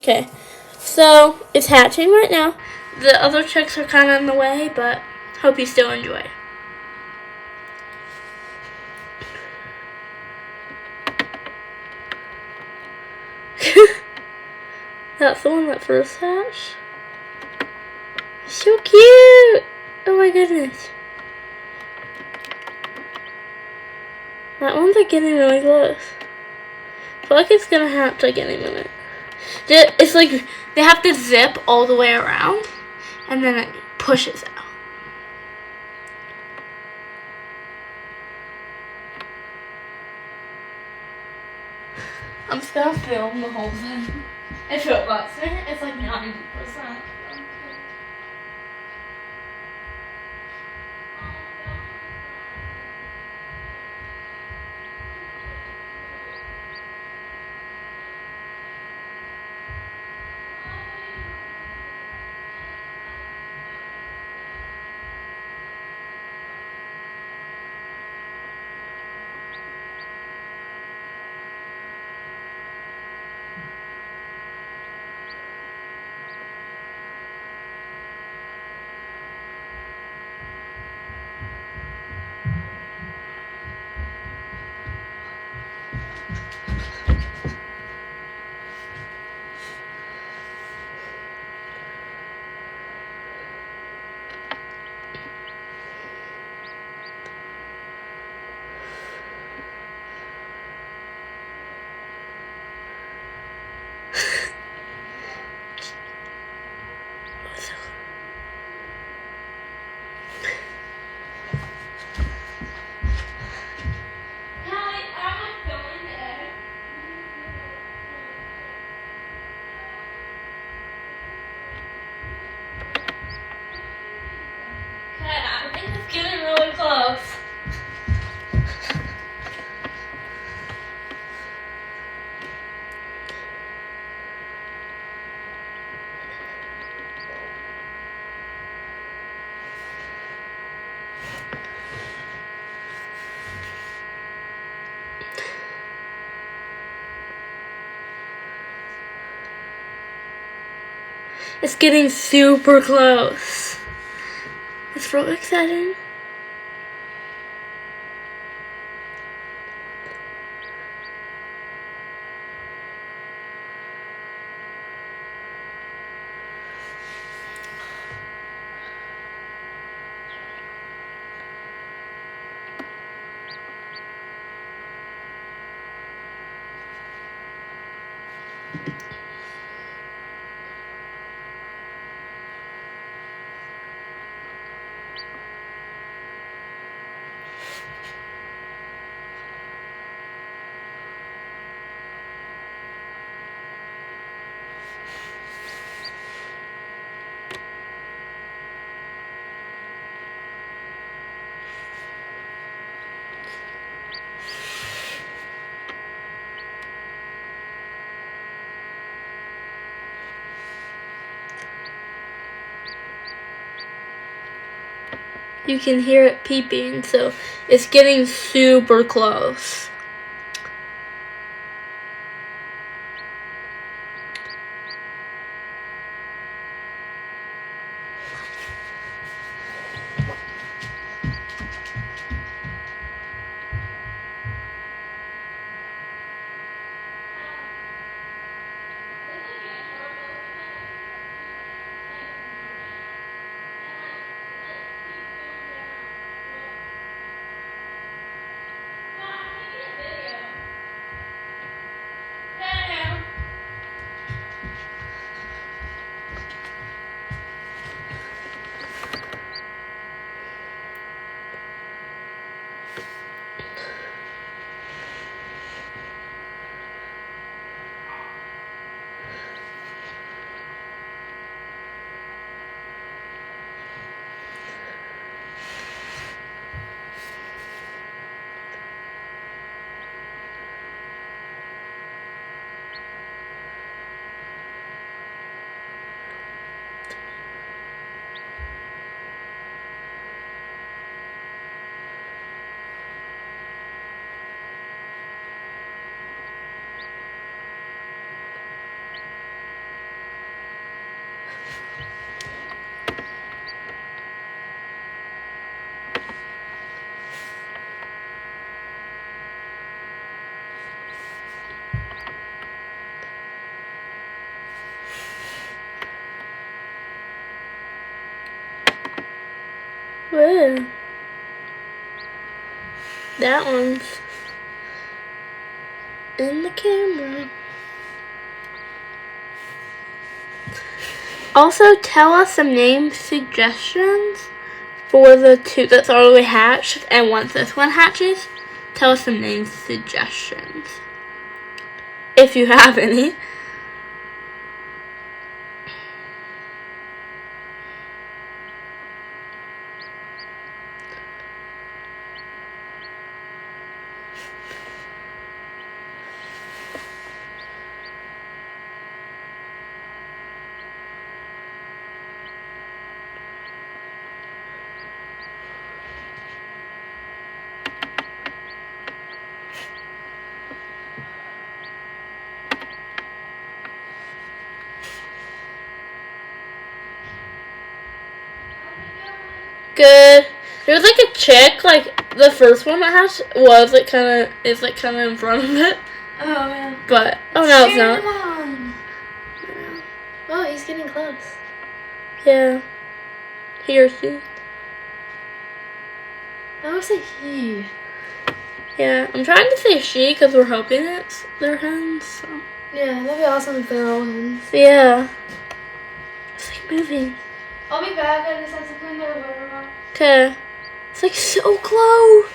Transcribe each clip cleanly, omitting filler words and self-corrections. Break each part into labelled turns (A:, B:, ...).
A: Okay, so it's hatching right now. The other chicks are kind of in the way, but hope you still enjoy. That's the one that first hatched. So cute! Oh my goodness. That one's like getting really close. I feel like it's gonna hatch like any minute. It's like they have to zip all the way around and then it pushes out. I'm just gonna film the whole thing. If it lets me, it's like 90%. I think it's getting really close. It's getting super close. It's really exciting. You can hear it peeping, so it's getting super close. Whoa. That one's in the camera. Also, tell us some name suggestions for the 2 that's already hatched, and once this one hatches, tell us some name suggestions. If you have any. Good. There's like a chick, like the first one that has was like kind of in front of it.
B: Oh yeah.
A: But oh no, it's not.
B: On. Oh, he's getting close.
A: Yeah. He or she.
B: I would say he.
A: Yeah, I'm trying to say she because we're hoping it's their hens. So.
B: Yeah, that'd be awesome if they're all hens.
A: Yeah. It's like moving.
B: I'll be back. I just have to clean the water out.
A: Okay. It's like so close.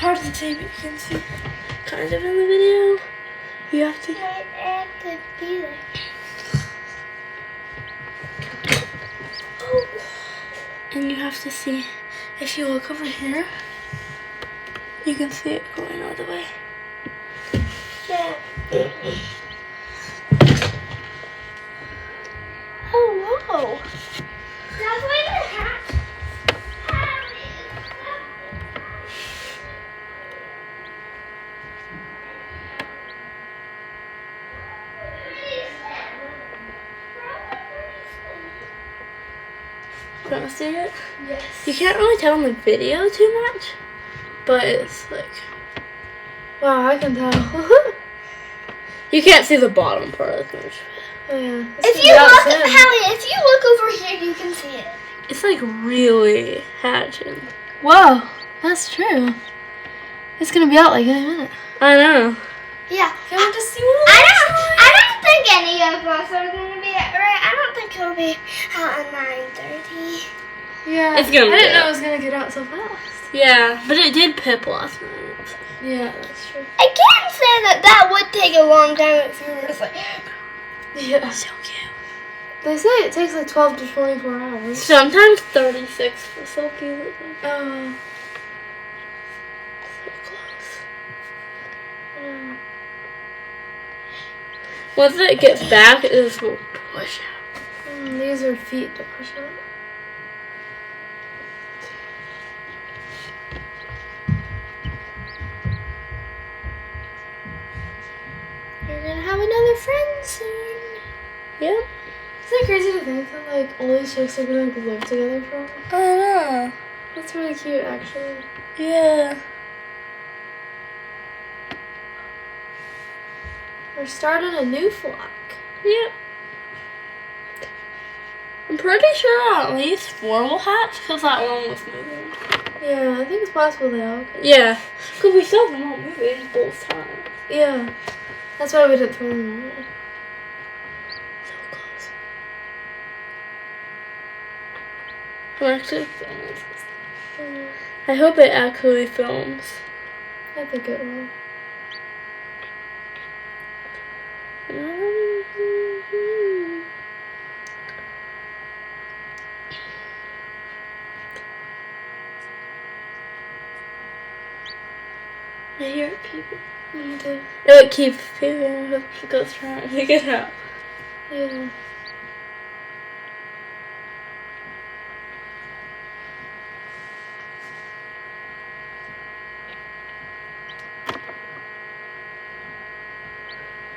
A: hard to see, but you can see kind of in the video. You have to.
B: I have to be there.
A: Oh. And you have to see, if you look over here, you can see it going all the way.
B: Yeah. Oh, whoa. That's why the hat.
A: You want to see it?
B: Yes.
A: You can't really tell in the video too much, but it's like,
B: Wow, I can tell.
A: you can't see the bottom part of the image.
B: Oh, yeah.
C: If you look, Hallie, if you look over here, you can see it.
A: It's like really hatching.
B: Whoa, that's true. It's gonna be out like any minute.
A: I know.
C: Yeah.
B: Can we just see what
C: I don't think any of us are gonna be right. I don't think it'll be out at 9:30.
B: Yeah.
A: It's gonna
B: I
A: be
B: didn't know
A: out.
B: it was gonna get out so fast.
A: Yeah, but it did pip last night.
B: Yeah, that's true.
C: I can't say that would take a long time if we were just like.
B: Yeah.
A: So cute.
B: They say it takes like 12 to 24 hours.
A: Sometimes 36 for Silky.
B: Oh.
A: So close.
B: Yeah.
A: Once it gets back, it just will push out.
B: These are feet to push out. You're gonna have another friend soon.
A: Yep.
B: Isn't it crazy to think that like all these chicks are gonna live together for a while?
A: I know.
B: That's really cute, actually.
A: Yeah.
B: We're starting a new flock.
A: Yep. I'm pretty sure at least 4 will hatch because that one was moving.
B: Yeah, I think it's possible they all could.
A: Yeah. Because we saw them all moving both times.
B: Yeah. That's why we didn't throw them away.
A: So close. I'm actually filming this. I hope it actually films.
B: I think it will.
A: I hear it peeping.
B: Me too.
A: It keeps peeping because trying to get out.
B: Yeah.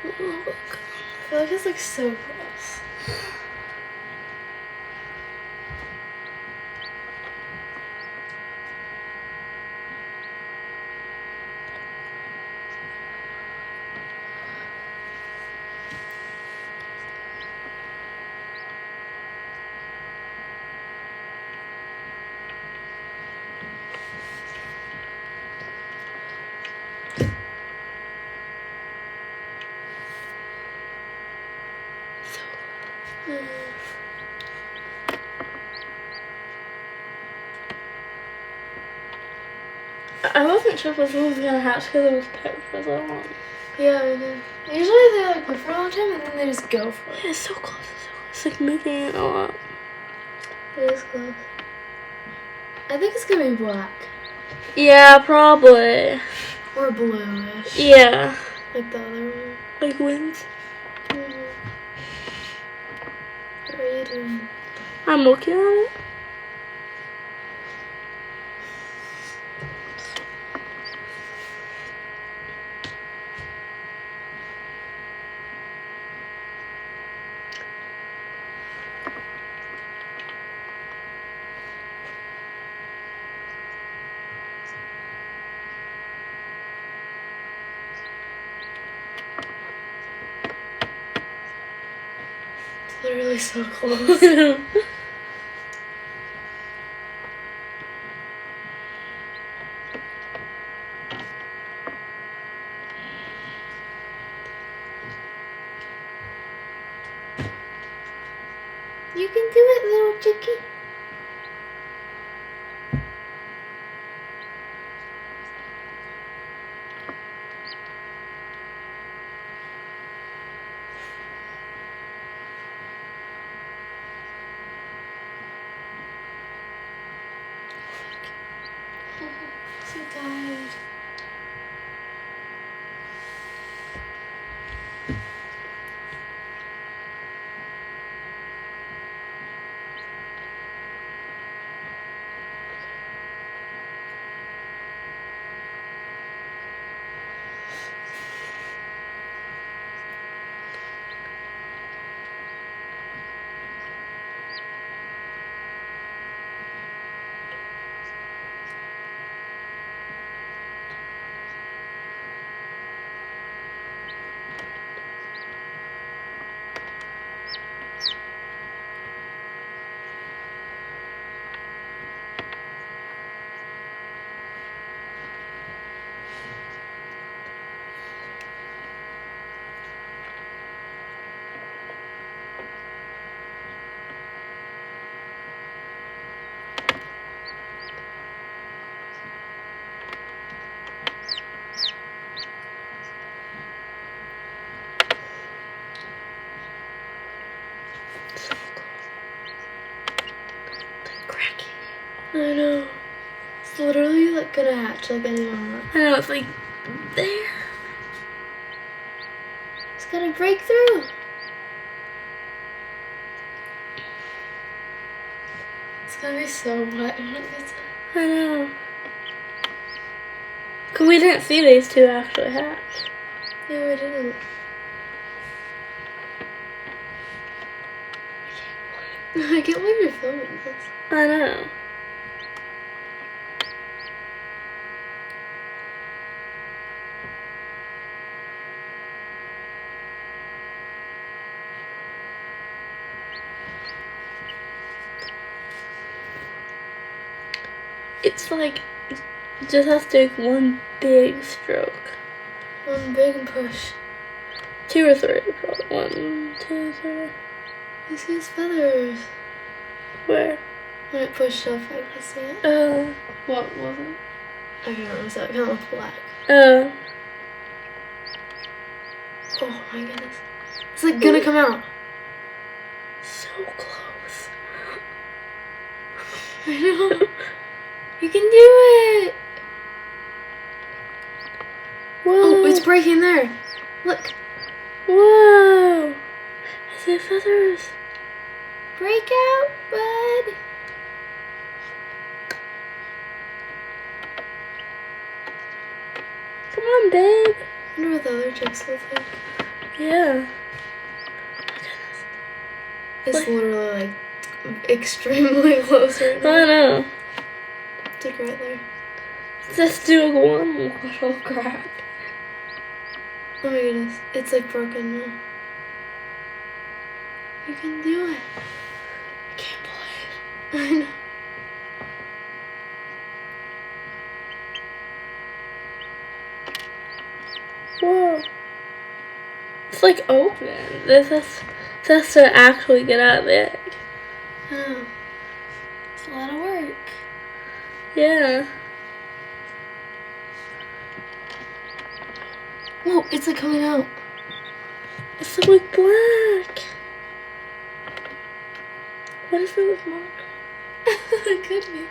A: Oh, look.
B: I feel like it's like so close.
A: I wasn't sure if this one was gonna hatch because it was pet for so long.
B: Yeah, we did. Usually they like put for a long time and then they just go for it.
A: Yeah, it's so close. It's so close. It's like moving it a lot.
B: It is close. I think it's gonna be black.
A: Yeah, probably.
B: Or bluish.
A: Yeah.
B: Like the other one.
A: Like wings.
B: What are you doing?
A: I'm looking at it.
B: It's literally so close. You can do it, little chickie. It's literally like gonna hatch like any moment.
A: I know, it's like there.
B: It's gonna break through. It's gonna be so wet when it gets out.
A: I know. Cause we didn't see these two actually hatch.
B: Yeah, we didn't. I can't believe you're filming this.
A: I know. It's like, just have to take one big stroke.
B: One big push.
A: 2 or 3, probably. 1, 2, 3.
B: You see his feathers.
A: Where?
B: When it pushed up, I can see it.
A: What was it?
B: I can't remember, so it kind of looked black.
A: Oh
B: my goodness. It's like gonna come out.
A: so close.
B: I know. You can do it.
A: Whoa.
B: Oh, it's breaking there. Look.
A: Whoa. I see feathers.
B: Break out, bud.
A: Come on, babe.
B: I wonder what the other chicks look like.
A: Yeah.
B: It's
A: What?
B: literally like extremely close right now.
A: I know.
B: It's like right there.
A: Just do one little crack.
B: Oh my goodness. It's like broken now. You can do it.
A: I can't believe.
B: I know.
A: Whoa. It's like open. This has to actually get out of the egg.
B: Oh. It's a lot of work.
A: Yeah.
B: Whoa, it's like coming out.
A: It's like black. What if it was black?
B: It could be.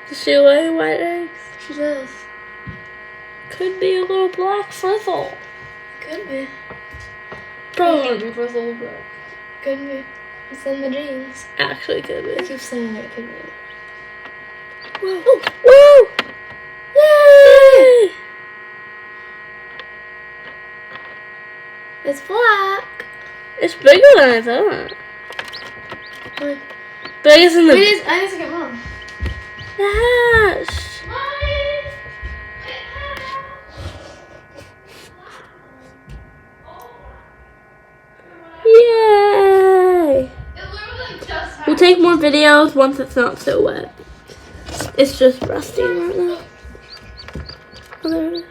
A: Does she lay white eggs?
B: She does.
A: Could be a little black frizzle.
B: Could be.
A: Probably be frizzle, but
B: Could be. It's in the genes.
A: actually could
B: I
A: be.
B: keep saying it could be.
A: Whoa! Whoa! Yay!
B: It's black.
A: It's bigger than I thought.
B: Wait,
A: Biggest in the
B: I need to get mom.
A: hatch. Yay! We'll take more videos once it's not so wet. It's just rusting right now. Oh, there it is.